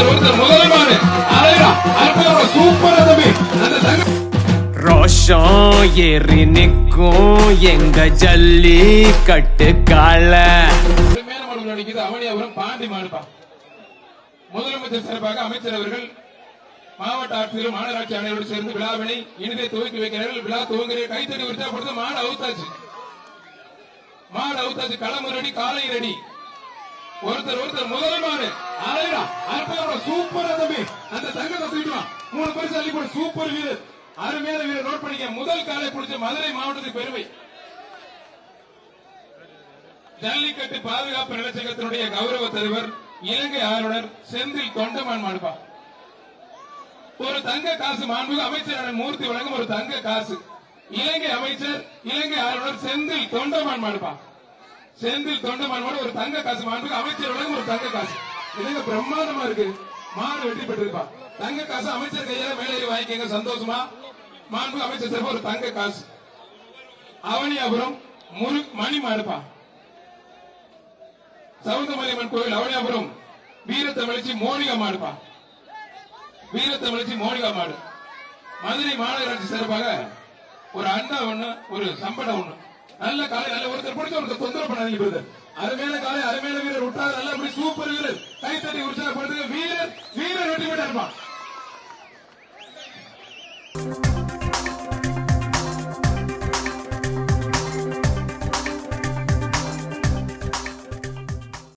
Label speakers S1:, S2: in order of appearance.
S1: ஒருத்தர் முதலமான சூப்பரா தம்பி அந்த தங்க
S2: ரோஷம் ஏறி நிற்கும் எங்க ஜல்லி கட்டு கால
S1: மேல மாடு நடிக்குது அவனியாபுரம் பாண்டி மாடுப்பா. முதலமைச்சர் சிறப்பாக அமைச்சர் அவர்கள் மாவட்ட ஆட்சியர் மாநகராட்சி ஆணையரோடு சேர்ந்து விழாவினை இனிதே துவக்கி வைக்கிறார்கள். விழா துவங்குகிற கைத்தறி உற்சாகப்படுத்த மாடு அவுத்தாச்சு. மாடு அவுத்தாச்சு. களம் ரெடி, காலை ரெடி. ஒருத்தர் முதலமான சூப்பரா தம்பி அந்த தங்கத்தை தூக்கிடுவான். 3 பரிசு அள்ளி போட சூப்பர் வீரர், அருமையான வீரர். நோட் பண்ணிக்க. முதல் காலை பிடிச்ச மதுரை மாவட்டத்துக்கு பெருமை. ஜல்லிக்கட்டு பாதுகாப்பு நலச்சங்கத்தினுடைய கௌரவ தலைவர் இலங்கை ஆளுநர் செந்தில் தொண்டமான் மாடுப்பா. ஒரு தங்க காசு மாண்புக்கு அமைச்சர் மூர்த்தி வழங்கும் ஒரு தங்க காசு. இலங்கை அமைச்சர் இலங்கை ஆளுநர் செந்தில் தொண்டமான் மாடுப்பா. செந்தில் தொண்டமான் மாடு ஒரு தங்க காசு மாண்புக்கு அமைச்சர் வழங்கும் ஒரு தங்க காசு. இதுங்க பிரம்மாண்டமா இருக்கு. மாடு வெற்றி பெற்றிருப்பா. தங்க காசு அமைச்சர் கையால மேலே வாங்கிக்கங்க. சந்தோஷமா மாண்பு அமைச்சர் சார் ஒரு தங்க காசு. அவனியாபுரம் மணி மாடுப்பா. சவுந்தமலையம்மன் கோயில் அவனியாபுரம் வீரத்தமிழ்ச்சி மோனிகா மாடுப்பா. வீரத்தமிழ்ச்சி மோனிகா மாடு. மதுரை மாநகராட்சி சிறப்பாக ஒரு அண்டா ஒண்ணு, ஒரு சம்படம் ஒண்ணு. நல்ல காலை, நல்ல ஒருத்தர் பிடிச்ச ஒருத்தர் தொந்தரவு பண்ணாதீங்க பிரதர். அருமையான காலை, அருமையான வீரர் விட்டார். நல்ல சூப்பர் வீரர். கைத்தட்டி உற்சாகப்படுத்துங்க. வீரர் வெற்றி பெற்றார்.